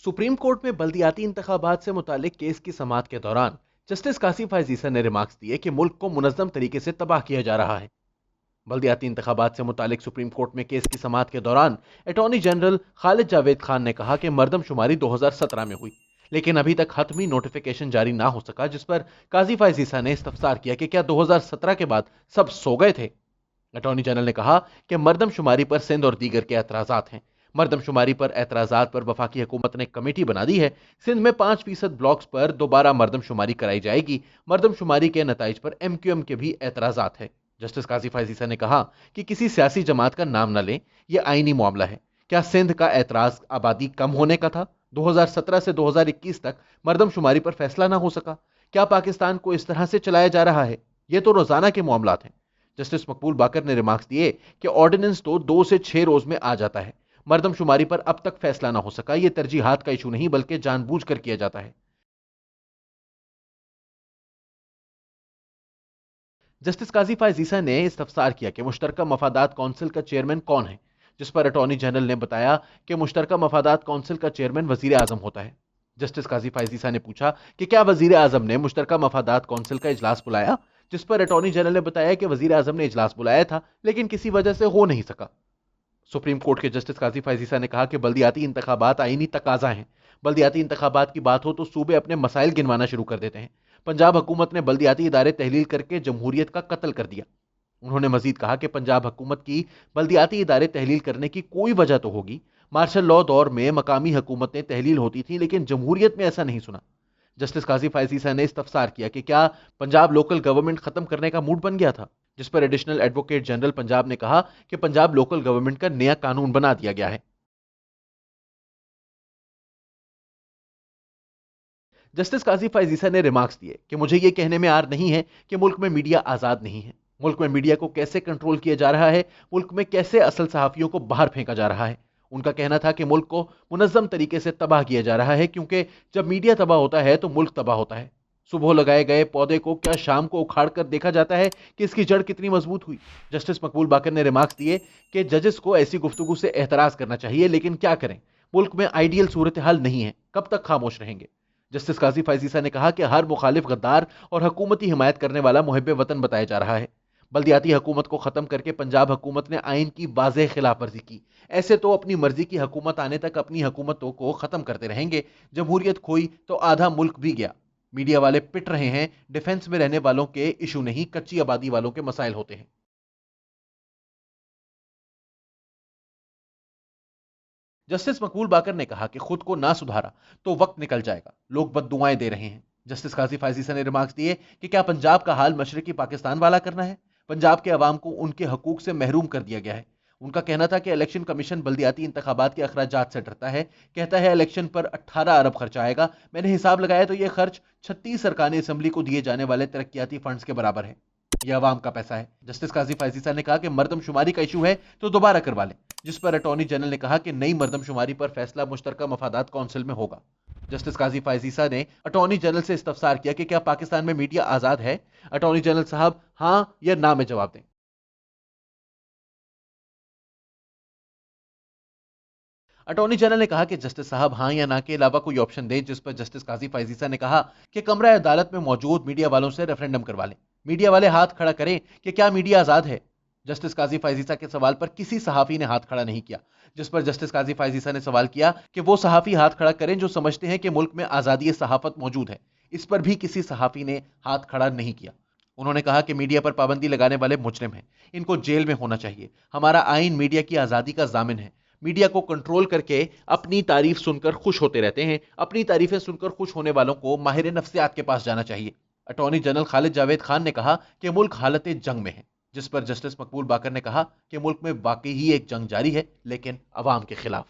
Supreme court में बल्दियाती इंतखाबात से मुतालिक केस की समाअत के दौरान जस्टिस कासिम फायजीसा ने रिमार्क्स दिए कि मुल्क को मुनज़्ज़म तरीके से तबाह किया जा रहा है। बल्दियाती इंतखाबात से मुतालिक सुप्रीम कोर्ट में केस की समाअत के दौरान अटॉर्नी जनरल खालिद जावेद खान ने कहा कि मरदमशुमारी 2017 में हुई, लेकिन अभी तक हतमी नोटिफिकेशन जारी ना हो सका, जिस पर काजी फायजीसा ने इस्तफसार किया कि क्या 2017 के बाद सब सो गए थे। अटॉर्नी जनरल ने कहा कि मरदमशुमारी पर सिंध और दीगर के एतराजात हैं। मरदमशुमारी पर एतराजात पर वफाकी हुकूमत ने कमेटी बना दी है। सिंध में 5% ब्लॉक्स पर दोबारा मरदमशुमारी कराई जाएगी। मरदमशुमारी के नताइज पर MQM के भी एतराजात है। जस्टिस काजी फायजीसा ने कहा कि किसी सियासी जमात का नाम न लें, यह आईनी मामला है। क्या सिंध का एतराज आबादी कम होने का था? 2017 से 2021 तक मरदमशुमारी पर फैसला ना हो सका? क्या पाकिस्तान को इस तरह से चलाया जा रहा है? ये तो रोजाना के मामलात हैं। जस्टिस मकबूल बाकर ने रिमार्क्स दिए कि ऑर्डिनेंस तो 2 से 6 रोज में आ जाता है। मरदमशुमारी पर अब तक फैसला ना हो सका, यह तरजीहात का इशू नहीं बल्कि जानबूझकर किया जाता है। जस्टिस काजी फायजीसा ने इस्तफसार किया कि मुश्तरका मफादात कौंसिल का चेयरमैन कौन है, जिस पर अटॉर्नी जनरल ने बताया कि मुश्तरका मफादात कौंसिल का चेयरमैन वजीर आजम होता है। जस्टिस काजी फायजीसा ने पूछा कि क्या वजीर आजम ने मुश्तरका मफादात कौंसिल का इजलास बुलाया, जिस पर अटॉर्नी जनरल ने बताया कि वजीर आजम ने इजलास बुलाया था, लेकिन किसी वजह से हो नहीं सका। सुप्रीम कोर्ट के जस्टिस काजी फायजीसा ने कहा कि बल्दियाती इंतखाबात आईनी तकाजा हैं। बल्दियाती इंतखाबात की बात हो तो सूबे अपने मसाइल गिनवाना शुरू कर देते हैं। पंजाब हुकूमत ने बल्दियाती इदारे तहलील करके जमहूरियत का कत्ल कर दिया। उन्होंने मजीद कहा कि पंजाब हुकूमत की बल्दियाती इदारे तहलील करने की कोई वजह तो होगी। मार्शल लॉ दौर में मकामी हुकूमतें तहलील होती थी, लेकिन जमहूरियत में ऐसा नहीं सुना। जस्टिस काजी फायजीसा ने इस्तफसार किया कि क्या पंजाब लोकल गवर्नमेंट खत्म करने का मूड बन गया था, जिस पर एडिशनल एडवोकेट जनरल पंजाब ने कहा कि पंजाब लोकल गवर्नमेंट का नया कानून बना दिया गया है। जस्टिस काजी फायजीसा ने रिमार्क्स दिए कि मुझे यह कहने में आर नहीं है कि मुल्क में मीडिया आजाद नहीं है। मुल्क में मीडिया को कैसे कंट्रोल किया जा रहा है, मुल्क में कैसे असल सहाफियों को बाहर फेंका जा रहा है। उनका कहना था कि मुल्क को मुनज़्ज़म तरीके से तबाह किया जा रहा है, क्योंकि जब मीडिया तबाह होता है तो मुल्क तबाह होता है। सुबह लगाए गए पौधे को क्या शाम को उखाड़ कर देखा जाता है कि इसकी जड़ कितनी मजबूत हुई। जस्टिस मकबूल बाकर ने रिमार्क्स दिए कि जजेस को ऐसी गुफ्तगू से एहतराज करना चाहिए, लेकिन क्या करें, मुल्क में आइडियल सूरत हाल नहीं है, कब तक खामोश रहेंगे। जस्टिस काजी फायजीसा ने कहा कि हर मुखालिफ गद्दार और हुकूमती हिमायत करने वाला मुहिब वतन बताया जा रहा है। बल्दियाती हुकूमत को खत्म करके पंजाब हुकूमत ने आइन की वाज़ेह खिलाफ वर्जी की। ऐसे तो अपनी मर्जी की हुकूमत आने तक अपनी हुकूमतों को खत्म करते रहेंगे। जमहूरियत खोई तो आधा मुल्क भी गया। मीडिया वाले पिट रहे हैं, डिफेंस में रहने वालों के इशू नहीं, कच्ची आबादी वालों के मसाइल होते हैं। जस्टिस मकबूल बाकर ने कहा कि खुद को ना सुधारा तो वक्त निकल जाएगा, लोग बद्दुआएं दे रहे हैं। जस्टिस काजी फायजीसा ने रिमार्क्स दिए कि क्या पंजाब का हाल मशरकी पाकिस्तान वाला करना है? पंजाब के अवाम को उनके हकूक से महरूम कर दिया गया है। उनका कहना था कि इलेक्शन कमीशन बल्दियाती इंतखाबात के अखराजात से डरता है। कहता है इलेक्शन पर 18 अरब खर्च आएगा। मैंने हिसाब लगाया तो यह खर्च 36 अरकानी असम्बली को दिए जाने वाले तरक्याती फंड्स के बराबर है। यह अवाम का पैसा है। जस्टिस काजी फायजीसा ने कहा कि मरदमशुमारी का इशू है तो दोबारा करवा लें, जिस पर अटॉर्नी जनरल ने कहा कि नई मरदमशुमारी पर फैसला मुश्तरका मफादात कौंसिल में होगा। जस्टिस काजी फायजीसा ने अटॉर्नी जनरल से इस्तफसार किया कि क्या पाकिस्तान में मीडिया आजाद है। अटॉर्नी जनरल साहब हां या ना में जवाब दें। अटॉर्नी जनरल ने कहा कि जस्टिस साहब हां या ना के अलावा कोई ऑप्शन दें, जिस पर जस्टिस काजी फायजीसा ने कहा कि कमरा अदालत में मौजूद मीडिया वालों से रेफरेंडम करवा लें। मीडिया वाले हाथ खड़ा करें कि क्या मीडिया आजाद है। जस्टिस काजी फायजीसा के सवाल पर किसी सहाफी ने हाथ खड़ा नहीं किया, जिस पर जस्टिस काजी फायजीसा ने सवाल किया कि वो सहाफी हाथ खड़ा करें जो समझते हैं कि मुल्क में आजादी सहाफत मौजूद है। इस पर भी किसी सहाफी ने हाथ खड़ा नहीं किया। उन्होंने कहा कि मीडिया पर पाबंदी लगाने वाले मुजरिम हैं, इनको जेल में होना चाहिए। हमारा आइन मीडिया की आजादी का जामिन है। मीडिया को कंट्रोल करके अपनी तारीफ सुनकर खुश होते रहते हैं। अपनी तारीफें सुनकर खुश होने वालों को माहिर नफ्सियात के पास जाना चाहिए। अटॉर्नी जनरल खालिद जावेद खान ने कहा कि मुल्क हालत जंग में है, जिस पर जस्टिस मकबूल बाकर ने कहा कि मुल्क में वाकई ही एक जंग जारी है, लेकिन अवाम के खिलाफ।